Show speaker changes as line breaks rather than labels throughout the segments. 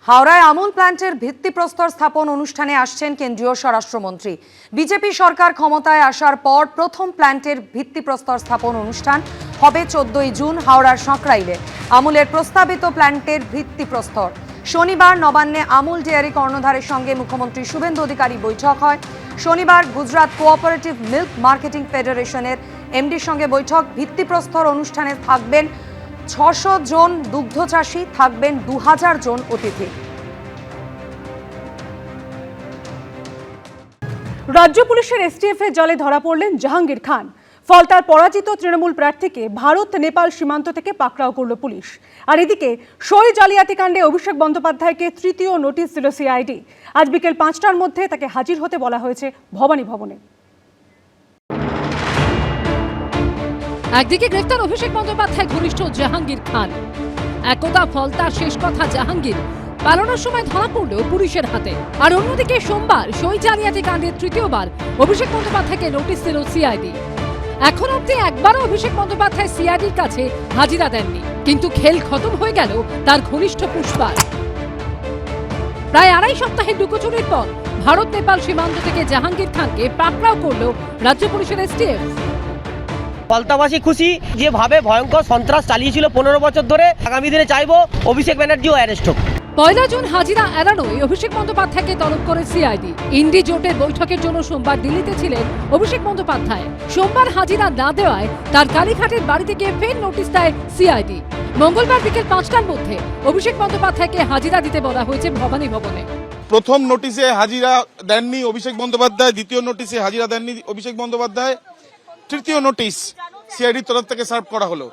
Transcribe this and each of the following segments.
হাওড়ায় আমুল প্ল্যান্টের ভিত্তিপ্রস্তর স্থাপন অনুষ্ঠানে আসছেন কেন্দ্রীয় স্বরাষ্ট্রমন্ত্রী। বিজেপি সরকার ক্ষমতায় আসার পর প্রথম প্ল্যান্টের ভিত্তিপ্রস্তর স্থাপন অনুষ্ঠান হবে 14ই জুন হাওড়ার সাঁকরাইলে। আমুলের প্রস্তাবিত প্ল্যান্টের ভিত্তিপ্রস্তর। শনিবার নবান্নে আমুল ডেয়ারি কর্ণধারের সঙ্গে মুখ্যমন্ত্রী শুভেন্দু অধিকারী বৈঠক হয়। শনিবার গুজরাট কোঅপারেটিভ মিল্ক মার্কেটিং ফেডারেশনের এমডির সঙ্গে বৈঠক। ভিত্তিপ্রস্তর অনুষ্ঠানে থাকবেন 600 জন দুগ্ধ চাষী, থাকবেন 2000 জন অতিথি।
রাজ্য পুলিশের এসটিএফের জালে ধরা পড়লেন জাহাঙ্গীর খান। ফলতার পরাজিত তৃণমূল প্রার্থীকে ভারত নেপাল সীমান্ত থেকে পাকড়াও করল পুলিশ। আর এদিকে সই জালিয়াতি কাণ্ডে অভিষেক বন্দ্যোপাধ্যায়কে তৃতীয় নোটিশ দিল সিআইডি। আজ বিকেল 5টার মধ্যে তাকে হাজির হতে বলা হয়েছে ভবানী ভবনে।
একদিকে গ্রেফতার অভিষেক বন্দ্যোপাধ্যায় ঘনিষ্ঠ জাহাঙ্গীর খান, একদা ফলতার শেষ কথা জাহাঙ্গীর পালানোর সময় ধরা পড়ল পুলিশের হাতে। আর অন্যদিকে সোমবার সই জালিয়াতি কাণ্ডের তৃতীয়বার অভিষেক বন্দ্যোপাধ্যায়কে নোটিশ দিল সিআইডি। এখন অব্দি একবারও অভিষেক বন্দ্যোপাধ্যায় সিআইডির কাছে হাজিরা দেননি, কিন্তু খেল খতম হয়ে গেল তার ঘনিষ্ঠ পুষ্পার। প্রায় 2.5 সপ্তাহের লুকোচুরির পর ভারত নেপাল সীমান্ত থেকে জাহাঙ্গীর খানকে পাকড়াও করল রাজ্য পুলিশের এসটিএফ।
ফলতাবাসী খুশি, যেভাবে ভয়ঙ্কর সন্ত্রাস চালিয়েছিল 15 বছর ধরে, আগামী দিনে চাইবো অভিষেক ব্যানার্জিও অ্যারেস্ট হোক।
1 জুন হাজিরা এড়ানোয় অভিষেক বন্দ্যোপাধ্যায়কে তলব করে সিআইডি। ইন্ডি জোটের বৈঠকের জন্য সোমবার দিল্লিতে ছিলেন অভিষেক বন্দ্যোপাধ্যায়। সোমবার হাজিরা না দেওয়ায় তার কালীঘাটের বাড়িতে গিয়ে ফের নোটিশ দেয় সিআইডি। মঙ্গলবার বিকেল 5টার মধ্যে অভিষেক বন্দ্যোপাধ্যায়কে হাজিরা দিতে বলা হয়েছে ভবানী ভবনে।
প্রথম নোটিশে হাজিরা দেননি অভিষেক বন্দ্যোপাধ্যায়, দ্বিতীয় নোটিশে হাজিরা দেননি অভিষেক বন্দ্যোপাধ্যায়, তৃতীয় নোটিশ সিআইডির তরফ থেকে সার্ভ করা হলো।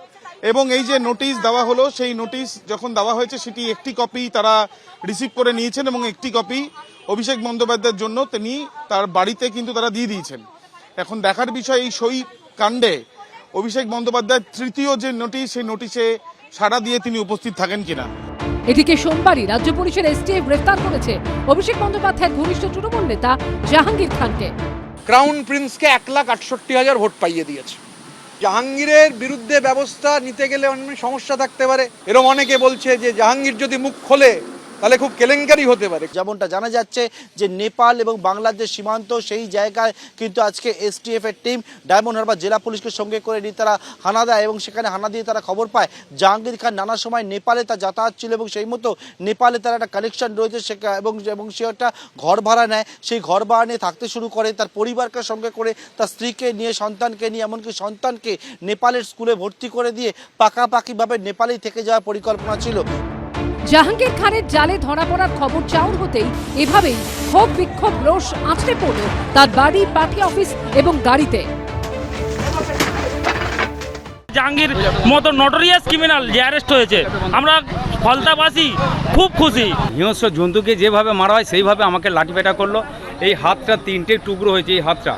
এবং এই যে নোটিশ দেওয়া হলো, সেই নোটিশ যখন দেওয়া হয়েছে সেটি একটি কপি তারা রিসিভ করে নিয়েছেন এবং একটি কপি অভিষেক বন্দ্যোপাধ্যায়ের জন্য তিনি তার বাড়িতে কিন্তু তারা দিয়ে দিয়েছেন। এখন দেখার বিষয় এই সই কাণ্ডে অভিষেক বন্দ্যোপাধ্যায়ের তৃতীয় যে নোটিশ, সেই নোটিশে সাড়া দিয়ে তিনি উপস্থিত থাকেন কিনা।
এদিকে সোমবারই রাজ্য পুলিশের এসটিএফ গ্রেফতার করেছে অভিষেক বন্দ্যোপাধ্যায়ের ঘনিষ্ঠ তৃণমূল নেতা জাহাঙ্গীর খানকে।
ক্রাউন প্রিন্সকে 1,68,000 ভোট পাইয়ে দিয়েছে। জাহাঙ্গীরের বিরুদ্ধে ব্যবস্থা নিতে গেলে অনেক সমস্যা থাকতে পারে, এরকম অনেকে বলছে যে জাহাঙ্গীর যদি মুখ খোলে তাহলে খুব কেলেঙ্কারি হতে পারে।
যেমনটা জানা যাচ্ছে যে নেপাল এবং বাংলাদেশ সীমান্ত, সেই জায়গায় কিন্তু আজকে এসটিএফ এর টিম ডায়মন্ড হারবার জেলা পুলিশকে সঙ্গে করে নিয়ে তারা হানা দেয় এবং সেখানে হানা দিয়ে তারা খবর পায় জাহাঙ্গীর খান নানা সময় নেপালে তার যাতায়াত ছিল এবং সেই মতো নেপালে তার একটা কানেকশন রয়েছে এবং সে একটা ঘর ভাড়া নেয়। সেই ঘর ভাড়া নিয়ে থাকতে শুরু করে, তার পরিবারকে সঙ্গে করে, তার স্ত্রীকে নিয়ে, সন্তানকে নিয়ে, এমনকি সন্তানকে নেপালের স্কুলে ভর্তি করে দিয়ে পাকাপাকিভাবে নেপালেই থেকে যাওয়ার পরিকল্পনা ছিল।
জাহাঙ্গীর খানের জালে ধরা পড়ার খবর চাউর হতেই এভাবেই ক্ষোভ বিক্ষোভ রোষ আঁচড়ে পড়ল তার বাড়ি, পার্টি অফিস এবং গাড়িতে।
জাহাঙ্গীর মতো নটোরিয়াস ক্রিমিনাল যে অ্যারেস্ট হয়েছে, আমরা ফলতাবাসী খুব খুশি।
হিংস্র জন্তুকে যেভাবে মারা হয় সেইভাবে আমাকে লাঠিপেটা করলো। এই হাতটা 3টে টুকরো হয়েছে, এই হাতটা,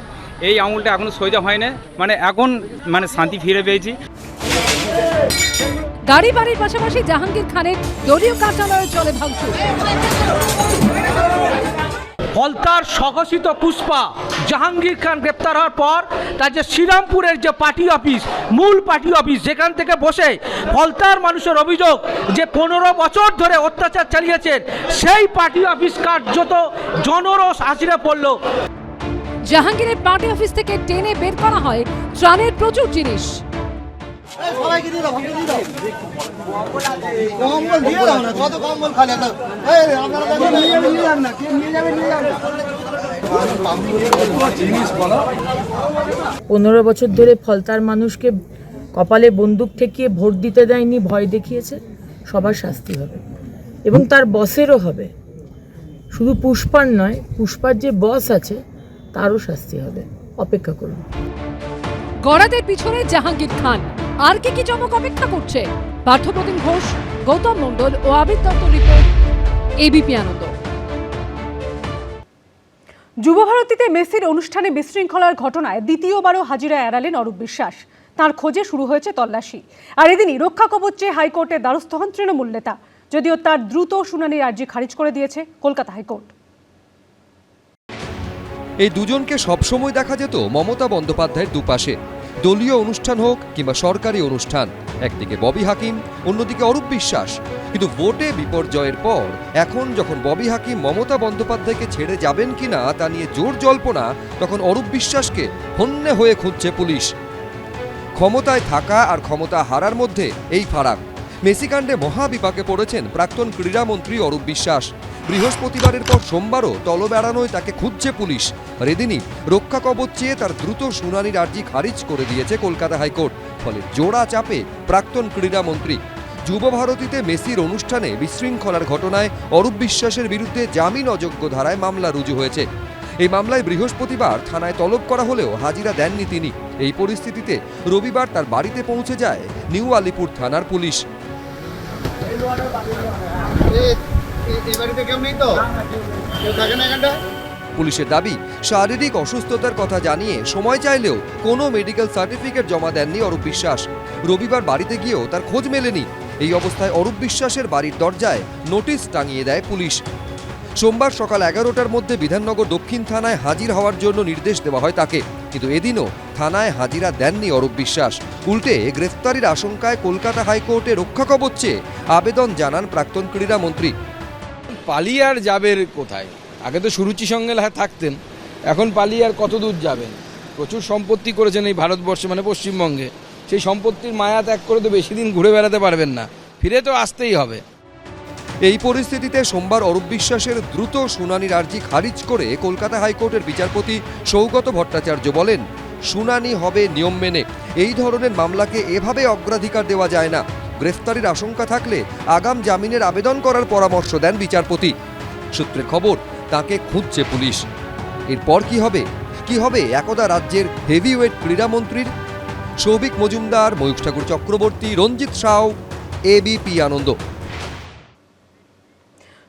এই আঙুলটা এখনো সোজা হয় না, এখন শান্তি ফিরে পেয়েছি।
গাড়ি বাড়ির পাশাপাশি জাহাঙ্গীর খানের দলীয় কার্যালয়ে চলে ভাঙচুর।
ফলতার স্বঘোষিত পুষ্পা জাহাঙ্গীর খান গ্রেপ্তার হওয়ার পর তার যে শ্রীরামপুরের যে পার্টি অফিস, মূল পার্টি অফিস, যেখান থেকে বসে ফলতার মানুষের অভিযোগ যে 15 বছর ধরে অত্যাচার চালিয়েছেন, সেই পার্টি অফিস কার্যত জনরোষ আছড়ে পড়ল।
জাহাঙ্গীরের পার্টি অফিস থেকে টেনে বের করা হয় ত্রাণের প্রচুর জিনিস।
পনেরো বছর ধরে ফলতার মানুষকে কপালে বন্দুক ঠেকিয়ে ভোট দিতে দেয়নি, ভয় দেখিয়েছে, সবার শাস্তি হবে এবং তার বসেরও হবে। শুধু পুষ্পার নয়, পুষ্পার যে বস আছে তারও শাস্তি হবে। অপেক্ষা করুন।
গড়াদের পিছনে জাহাঙ্গীর খান, আর কি চমক অপেক্ষা করছে? পার্থপ্রতিম ঘোষ, গৌতম মণ্ডল ও আবির দত্ত রিপোর্ট, এবিপি আনন্দ।
যুবভারতীতে মেসির অনুষ্ঠানে বিশৃঙ্খলার ঘটনায় দ্বিতীয়বারও হাজিরা এড়ালেন অরূপ বিশ্বাস। তার খোঁজে শুরু হয়েছে তল্লাশি। আর এদিনই রক্ষা কবচ চেয়ে হাইকোর্টের দ্বারস্থ হন তৃণমূল নেতা, যদিও তার দ্রুত শুনানির আর্জি খারিজ করে দিয়েছে কলকাতা হাইকোর্ট।
এই দুজনকে সবসময় দেখা যেত মমতা বন্দ্যোপাধ্যায়ের দুপাশে। দলীয় অনুষ্ঠান হোক কিংবা সরকারি অনুষ্ঠান, একদিকে ববি হাকিম, অন্যদিকে অরূপ বিশ্বাস। কিন্তু ভোটে বিপর্যয়ের পর এখন যখন ববি হাকিম মমতা বন্দ্যোপাধ্যায়কে ছেড়ে যাবেন কিনা তা নিয়ে জোর জল্পনা, তখন অরূপ বিশ্বাসকে হন্যে হয়ে খুঁজছে পুলিশ। ক্ষমতায় থাকা আর ক্ষমতা হারার মধ্যে এই ফারাক। মেসিকাণ্ডে মহাবিপাকে পড়েছেন প্রাক্তন ক্রীড়ামন্ত্রী অরূপ বিশ্বাস। বৃহস্পতিবারের পর সোমবারও তলবেড়ানোয় তাকে খুঁজছে পুলিশ। আর এদিনই রক্ষা কবচ চেয়ে তার দ্রুত শুনানির আর্জি খারিজ করে দিয়েছে কলকাতা হাইকোর্ট। ফলে জোড়া চাপে প্রাক্তন ক্রীড়ামন্ত্রী। যুব ভারতীতে মেসির অনুষ্ঠানে বিশৃঙ্খলার ঘটনায় অরূপ বিশ্বাসের বিরুদ্ধে জামিন অযোগ্য ধারায় মামলা রুজু হয়েছে। এই মামলায় বৃহস্পতিবার থানায় তলব করা হলেও হাজিরা দেননি তিনি। এই পরিস্থিতিতে রবিবার তার বাড়িতে পৌঁছে যায় নিউ আলিপুর থানার পুলিশ। পুলিশের দাবি, শারীরিক অসুস্থতার কথা জানিয়ে সময় চাইলেও কোনো মেডিকেল সার্টিফিকেট জমা দেননি অরূপ বিশ্বাস। রবিবার বাড়িতে গিয়েও তার খোঁজ মেলেনি। এই অবস্থায় অরূপ বিশ্বাসের বাড়ির দরজায় নোটিশ টাঙিয়ে দেয় পুলিশ। সোমবার সকাল 11টার মধ্যে বিধাননগর দক্ষিণ থানায় হাজির হওয়ার জন্য নির্দেশ দেওয়া হয় তাকে। কিন্তু এদিনও থানায় হাজিরা দেননি অরূপ বিশ্বাস। উল্টে গ্রেফতারির আশঙ্কায় কলকাতা হাইকোর্টে রক্ষা কবচ চেয়ে আবেদন জানান প্রাক্তন ক্রীড়ামন্ত্রী।
পালিয়ে আর যাবেন কোথায়? আগে তো সুরুচি সঙ্গে থাকতেন, এখন পালিয়ে আর কত দূর যাবেন? প্রচুর সম্পত্তি করেছেন এই ভারতবর্ষে, মানে পশ্চিমবঙ্গে। সেই সম্পত্তির মায়া ত্যাগ করে তো বেশি দিন ঘুরে বেড়াতে পারবেন না, ফিরে তো আসতেই হবে।
এই পরিস্থিতিতে সোমবার অরূপ বিশ্বাসের দ্রুত শুনানির আর্জি খারিজ করে কলকাতা হাইকোর্টের বিচারপতি সৌগত ভট্টাচার্য বলেন, শুনানি হবে নিয়ম মেনে। এই ধরনের মামলাকে এভাবে অগ্রাধিকার দেওয়া যায় না। গ্রেফতারির আশঙ্কা থাকলে আগাম জামিনের আবেদন করার পরামর্শ দেন বিচারপতি। সূত্রের খবর, তাকে খুঁজছে পুলিশ। এরপর কি হবে? কি হবে একদা রাজ্যের হেভিওয়েট ক্রীড়ামন্ত্রীর? সৌভিক মজুমদার, ময়ূখ ঠাকুর চক্রবর্তী, রঞ্জিত সাউ, এবিপি আনন্দ।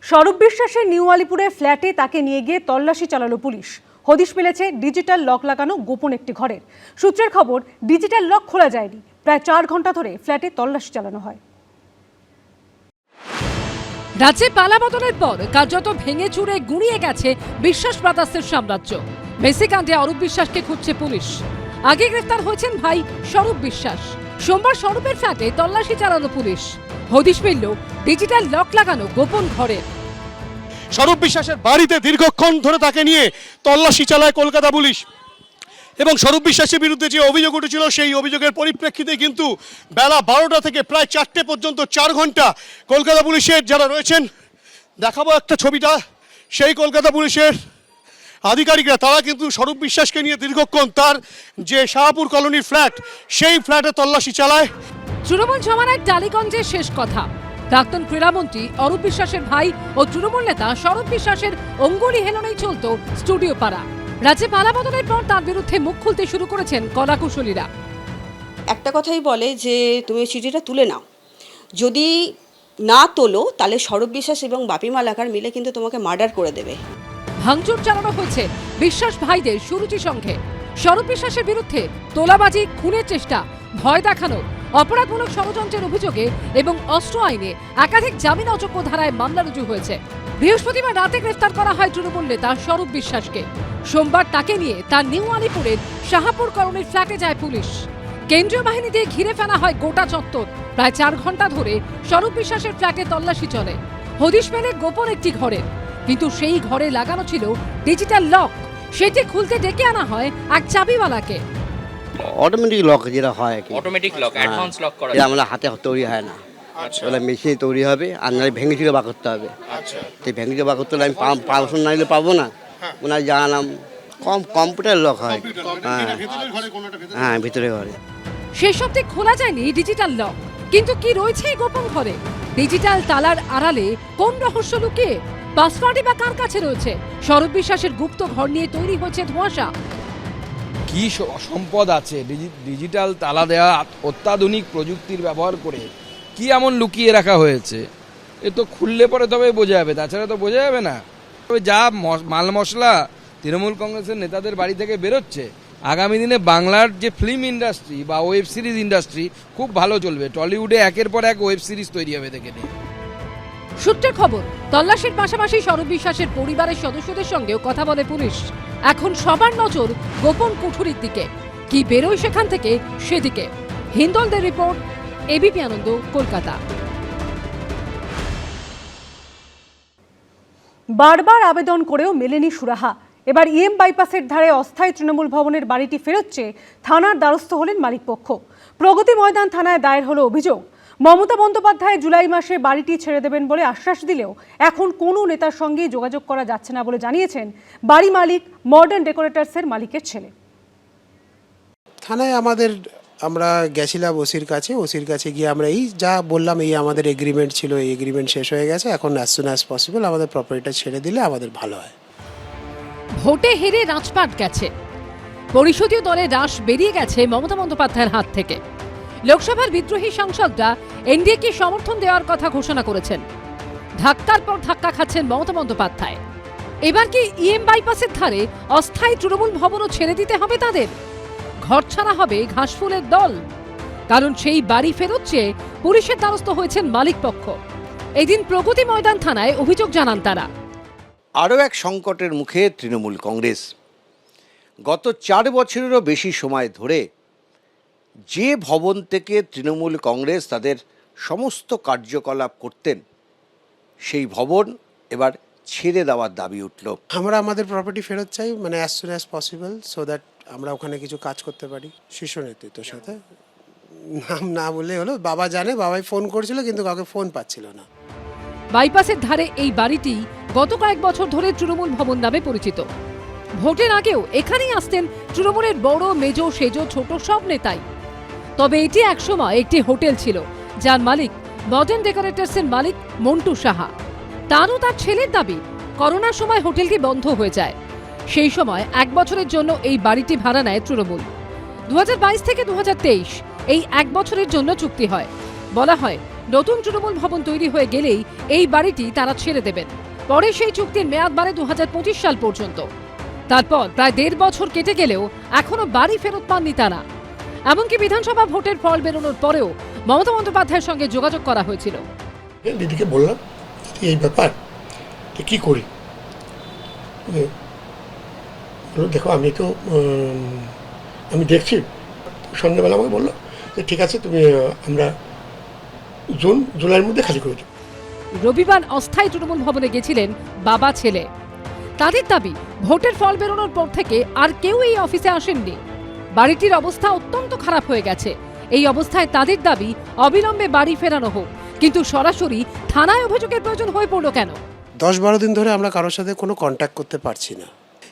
স্বরূপ বিশ্বাসের নিউ আলিপুরে ফ্ল্যাটে তাকে নিয়ে গিয়ে তল্লাশি চালালো পুলিশ। হদিশ মিলেছে ডিজিটাল লক লাগানো গোপন একটি ঘরের। সূত্রের খবর, ডিজিটাল লক খোলা যায়নি। প্রায় 4 ঘন্টা ধরে ফ্ল্যাটে তল্লাশি চালানো হয়।
রাজ্যে পালাবদলের পর কার্যত ভেঙে চুরে গুঁড়িয়ে গেছে বিশ্বাস ব্রাদার্সের সাম্রাজ্য। মেসি কাণ্ডে অরূপ বিশ্বাসকে খুঁজছে পুলিশ। আগে গ্রেফতার হয়েছেন ভাই স্বরূপ বিশ্বাস। সোমবার স্বরূপের ফ্ল্যাটে তল্লাশি চালানো পুলিশ। হদিশ মিলল ডিজিটাল লক লাগানো গোপন ঘরের।
স্বরূপ বিশ্বাসের বাড়িতে দীর্ঘক্ষণ ধরে তাকে নিয়ে তল্লাশি চালায় কলকাতা পুলিশ। এবং স্বরূপ বিশ্বাসের বিরুদ্ধে যে অভিযোগ উঠেছিল সেই অভিযোগের পরিপ্রেক্ষিতে কিন্তু বেলা 12টা থেকে প্রায় 4টে পর্যন্ত 4 ঘন্টা কলকাতা পুলিশের যারা রয়েছেন, দেখাবো একটা ছবিটা, সেই কলকাতা পুলিশের আধিকারিকরা তারা কিন্তু স্বরূপ বিশ্বাসকে নিয়ে দীর্ঘক্ষণ তার যে শাহপুর কলোনির ফ্ল্যাট, সেই ফ্ল্যাটে তল্লাশি চালায়।
তৃণমূল জমানায় টালিগঞ্জের শেষ কথা। প্রাক্তন ক্রীড়ামন্ত্রী অরূপ বিশ্বাসের ভাই ও তৃণমূল নেতা স্বরূপ বিশ্বাসের অঙ্গুলি হেলনেই চলত স্টুডিও পাড়া। রাজ্যে পালাবদলের পর তার বিরুদ্ধে মুখ খুলতে শুরু করেছেন কলাকুশলীরা।
একটা কথাই বলে যে তুমি চিঠিটা তুলে নাও, যদি না তোলো তাহলে স্বরূপ বিশ্বাস এবং বাপি মালাকার মিলে কিন্তু তোমাকে মার্ডার করে দেবে।
ভাঙচুর চালানো হয়েছে বিশ্বাস ভাইদের সুরুচি সংঘে। স্বরূপ বিশ্বাসের বিরুদ্ধে তোলাবাজি, খুনের চেষ্টা, ভয় দেখানো, অপরাধমূলক ষড়যন্ত্রের অভিযোগে এবং অস্ত্র আইনে একাধিক জামিন অযোগ্য ধারায় মামলা রুজু হয়েছে। বৃহস্পতিবার রাতে গ্রেফতার করা হয় তৃণমূল নেতা স্বরূপ বিশ্বাসকে। সোমবার তাকে নিয়ে তার নিউ আলিপুরের শাহপুর কলোনির ফ্ল্যাটে যায় পুলিশ। কেন্দ্রীয় বাহিনী দিয়ে ঘিরে ফেলা হয় গোটা চত্বর। প্রায় 4 ঘন্টা ধরে স্বরূপ বিশ্বাসের ফ্ল্যাটে তল্লাশি চলে। হদিশ মেলে গোপন একটি ঘরের, কিন্তু সেই ঘরে লাগানো ছিল ডিজিটাল লক। সেটি খুলতে ডেকে আনা হয় এক চাবিওয়ালাকে।
অটোমেটিক লক যেটা হয়,
অটোমেটিক লক, অ্যাডভান্স লক করা,
আমরা হাতে তৈরি হয় না। ওটা মেশিনে তৈরি হবে, আর নাহলে ভেঙে চুরে বার করতে হবে। তো ভেঙে চুরে বার করতে হলে আমি পারসন নাইলে পাবো না। ওনার জানালাম কম্পিউটার লক হয়। হ্যাঁ, ভিতরে ঘরে।
শেষ অবধি খোলা যায়নি ডিজিটাল লক, কিন্তু কি রয়েছে এই গোপন ঘরে? ডিজিটাল তালার আড়ালে কোন রহস্য লুকিয়ে? পাসওয়ার্ডই বা কার কাছে রয়েছে? স্বরূপ বিশ্বাসের গুপ্ত ঘর নিয়ে তৈরি হয়েছে ধোঁয়াশা।
কি সম্পদ আছে ডিজিটাল তালা দেওয়া অত্যাধুনিক প্রযুক্তির ব্যবহার করে? কি এমন লুকিয়ে রাখা হয়েছে? এ তো খুললে পরে তবে বোঝা যাবে, তাছাড়া তো বোঝা যাবে না। তবে যা মাল মশলা তৃণমূল কংগ্রেসের নেতাদের বাড়ি থেকে বেরোচ্ছে, আগামী দিনে বাংলার যে ফিল্ম ইন্ডাস্ট্রি বা ওয়েব সিরিজ ইন্ডাস্ট্রি খুব ভালো চলবে। টলিউডে একের পর এক ওয়েব সিরিজ তৈরি হবে দেখে নিয়ে।
সূত্রের খবর, তল্লাশির পাশাপাশি স্বরূপ বিশ্বাসের পরিবারের সদস্যদের সঙ্গেও কথা বলে পুলিশ। এখন সবার নজর গোপন কুঠুরির দিকে। কি বেরোয় সেখান থেকে সেদিকে। হিন্দলদের রিপোর্ট, এবিপি আনন্দ, কলকাতা।
বারবার আবেদন করেও মেলেনি সুরাহা। এবার ইএম বাইপাসের ধারে অস্থায়ী তৃণমূল ভবনের বাড়িটি ফেরত চেয়ে থানার দ্বারস্থ হলেন মালিকপক্ষ। প্রগতি ময়দান থানায় দায়ের হলো অভিযোগ। মমতা বন্দ্যোপাধ্যায় জুলাই মাসে বাড়িটি ছেড়ে দেবেন বলে আশ্বাস দিলেও এখন কোনো নেতার সঙ্গে যোগাযোগ করা যাচ্ছে না বলে জানিয়েছেন বাড়ি মালিক মডার্ন ডেকোরেটার্সের মালিকের ছেলে।
থানায় আমরা গেছিলাম ওসির কাছে গিয়ে আমরা এই যা বললাম, এই আমাদের এগ্রিমেন্ট ছিল, এই এগ্রিমেন্ট শেষ হয়ে গেছে, এখন অ্যাজ সুন অ্যাজ পসিবল আমাদের প্রপার্টিটা ছেড়ে দিলে আমাদের ভালো হয়।
ভোটে হেরে রাজপাট গেছে, পরিষদীয় দলের রাশ বেরিয়ে গেছে মমতা বন্দ্যোপাধ্যায়ের হাত থেকে। লোকসভার বিদ্রোহী সাংসদরা এনডিএকে সমর্থন দেওয়ার কথা ঘোষণা করেছেন। ধাক্কার পর ধাক্কা খাচ্ছেন মমতা বন্দ্যোপাধ্যায়। এবার কি ইএম বাইপাসের ধারে অস্থায়ী তৃণমূল ভবনও ছেড়ে দিতে হবে তাদের? ঘর ছাড়া হবে ঘাসফুলের দল, কারণ সেই বাড়ি ফেরত চেয়ে পুলিশের দ্বারস্থ হয়েছেন মালিকপক্ষ। এদিন প্রগতি ময়দান থানায় অভিযোগ জানান তারা।
আরও এক সংকটের মুখে তৃণমূল কংগ্রেস। গত 4 বছরেরও বেশি সময় ধরে যে ভবন থেকে তৃণমূল কংগ্রেস তাদের সমস্ত কার্যকলাপ করতেন, সেই ভবন এবার ছেড়ে দেওয়ার দাবি উঠল।
আমরা আমাদের প্রপার্টি ফেরত চাই, মানে as soon as possible, so that আমরা ওখানে কিছু কাজ করতে পারি। শীর্ষ নেতৃত্বের সাথে নাম না বললে হলো, বাবা জানে, বাবাই ফোন করেছিল কিন্তু কাউকে ফোন পাচ্ছিল না।
বাইপাসের ধারে এই বাড়িটি গত কয়েক বছর ধরে তৃণমূল ভবন নামে পরিচিত। ভোটের আগেও এখানেই আসতেন তৃণমূলের বড় মেজ সেজ ছোট সব নেতাই। তবে এটি একসময় একটি হোটেল ছিল, যার মালিক মডার্ন ডেকোরেটার্সের মালিক মন্টু সাহা। তারও তার ছেলের দাবি, করোনার সময় হোটেলটি বন্ধ হয়ে যায়। সেই সময় 1 বছরের জন্য এই বাড়িটি ভাড়া নেয় তৃণমূল। 2022 থেকে 2023 এই 1 বছরের জন্য চুক্তি হয়। বলা হয় নতুন তৃণমূল ভবন তৈরি হয়ে গেলেই এই বাড়িটি তারা ছেড়ে দেবেন। পরে সেই চুক্তির মেয়াদ বাড়ে 2025 সাল পর্যন্ত। তারপর প্রায় 1.5 বছর কেটে গেলেও এখনো বাড়ি ফেরত পাননি তারা। এমনকি বিধানসভা ভোটের ফল বেরোনোর পরেও মমতা বন্দ্যোপাধ্যায়ের সঙ্গে যোগাযোগ করা হয়েছিল।
দিদিকে বললাম এই ব্যাপার, কি করি? দেখো আমি দেখছি। সন্ধ্যাবেলা আমাকে বললো যে ঠিক আছে, তুমি আমরা জুলাইয়ের মধ্যে খালি করে দেব।
রবিবার অস্থায়ী তৃণমূল ভবনে গেছিলেন বাবা ছেলে। তাদের দাবি, ভোটের ফল বেরোনোর পর থেকে আর কেউ এই অফিসে আসেননি। বাড়িটির অবস্থা অত্যন্ত খারাপ হয়ে গেছে। এই অবস্থায় তাদের দাবি অবিলম্বে বাড়ি ফেরানো হোক, কিন্তু সরাসরি থানায় অভিযোগের প্রয়োজন হয়ে পড়ল কেন?
10-12 দিন ধরে আমরা কারোর সাথে কোনো কন্ট্যাক্ট করতে পারছি না।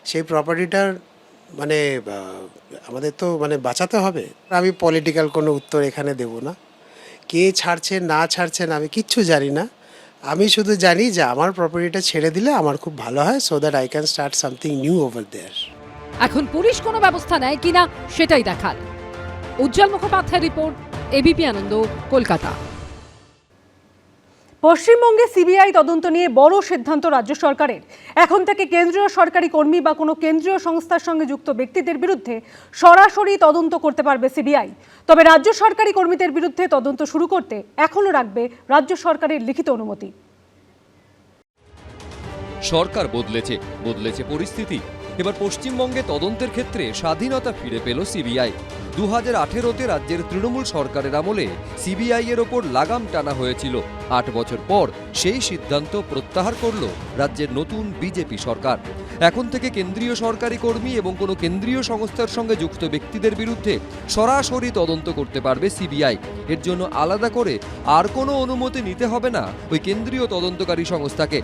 সেই প্রপার্টিটার মানে আমাদের তো বাঁচাতে হবে। আমি পলিটিক্যাল কোনো উত্তর এখানে দেব না। কে ছাড়ছে না ছাড়ছেন আমি কিচ্ছু জানি না। আমি শুধু জানি যে আমার প্রপার্টিটা ছেড়ে দিলে আমার খুব ভালো হয়, so that I can start something new over there.
এখন পুলিশ কোনো ব্যবস্থা নেয় কিনা সেটাই দেখার। উজ্জ্বল মুখোপাধ্যায়ের রিপোর্ট, এবিপি আনন্দ, কলকাতা।
পশ্চিমবঙ্গে সিবিআই তদন্ত নিয়ে বড় সিদ্ধান্ত রাজ্য সরকারের। এখন থেকে কেন্দ্রীয় সরকারি কর্মী বা কোনো কেন্দ্রীয় সংস্থার সঙ্গে যুক্ত ব্যক্তিদের বিরুদ্ধে সরাসরি তদন্ত করতে পারবে সিবিআই। তবে রাজ্য সরকারি কর্মীদের বিরুদ্ধে তদন্ত শুরু করতে এখনও রাখবে রাজ্য সরকারের লিখিত অনুমতি।
সরকার বদলেছে পরিস্থিতি। এবার পশ্চিমবঙ্গে তদন্তের ক্ষেত্রে স্বাধীনতা ফিরে পেল সিবিআই। 2018-তে রাজ্যের তৃণমূল সরকারের আমলে সিবিআই এর ওপর লাগাম টানা হয়েছিল। 8 বছর পর সেই সিদ্ধান্ত প্রত্যাহার করল রাজ্যের নতুন বিজেপি সরকার। এখন থেকে কেন্দ্রীয় সরকারি কর্মী এবং কোনো কেন্দ্রীয় সংস্থার সঙ্গে যুক্ত ব্যক্তিদের বিরুদ্ধে সরাসরি তদন্ত করতে পারবে সিবিআই। এর জন্য আলাদা করে আর কোনো অনুমতি নিতে হবে না ওই কেন্দ্রীয় তদন্তকারী সংস্থাকে।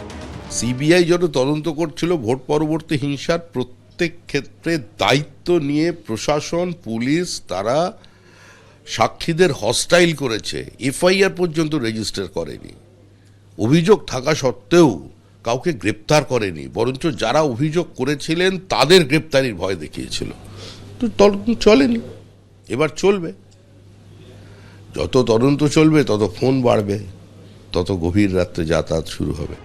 সিবিআই যত তদন্ত করছিল ভোট পরবর্তী হিংসার, প্রত্যেক ক্ষেত্রে দায়িত্ব নিয়ে প্রশাসন, পুলিশ তারা সাক্ষীদের হস্টাইল করেছে, এফআইআর পর্যন্ত রেজিস্টার করেনি। অভিযোগ থাকা সত্ত্বেও কাউকে গ্রেপ্তার করেনি, বরঞ্চ যারা অভিযোগ করেছিলেন তাদের গ্রেপ্তারির ভয় দেখিয়েছিল। তো তদন্ত চলেনি, এবার চলবে। যত তদন্ত চলবে তত ফোন বাড়বে, তত গভীর রাত্রে যাতায়াত শুরু হবে।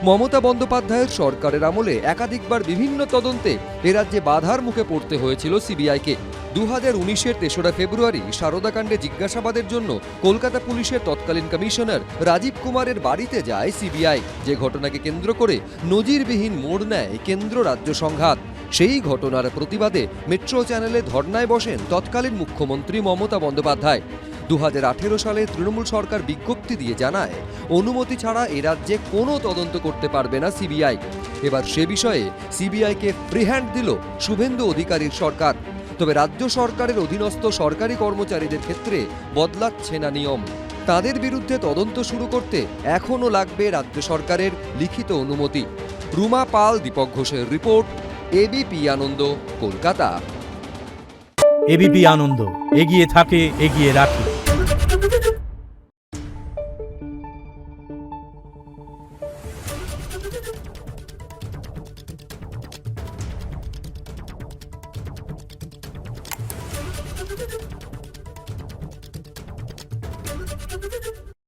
মমতা বন্দ্যোপাধ্যায়ের সরকারের আমলে একাধিকবার বিভিন্ন তদন্তে এ রাজ্যে বাধার মুখে পড়তে হয়েছিল সিবিআইকে। 2019-এর 3রা ফেব্রুয়ারি সারদাকাণ্ডে জিজ্ঞাসাবাদের জন্য কলকাতা পুলিশের তৎকালীন কমিশনার রাজীব কুমারের বাড়িতে যায় সিবিআই। যে ঘটনাকে কেন্দ্র করে নজিরবিহীন মোড় নেয় কেন্দ্র রাজ্য সংঘাত। সেই ঘটনার প্রতিবাদে মেট্রো চ্যানেলে ধর্নায় বসেন তৎকালীন মুখ্যমন্ত্রী মমতা বন্দ্যোপাধ্যায়। 2018 সালে তৃণমূল সরকার বিজ্ঞপ্তি দিয়ে জানায় অনুমতি ছাড়া এ রাজ্যে কোনো তদন্ত করতে পারবে না সিবিআই। এবার সে বিষয়ে সিবিআইকে ফ্রি হ্যান্ড দিল শুভেন্দু অধিকারীর সরকার। তবে রাজ্য সরকারের অধীনস্থ সরকারি কর্মচারীদের ক্ষেত্রে বদলাচ্ছে না নিয়ম। তাদের বিরুদ্ধে তদন্ত শুরু করতে এখনও লাগবে রাজ্য সরকারের লিখিত অনুমতি। রুমা পাল, দীপক ঘোষের রিপোর্ট, এবিপি আনন্দ, কলকাতা।
এবিপি আনন্দ, এগিয়ে থাকে, এগিয়ে রাখে।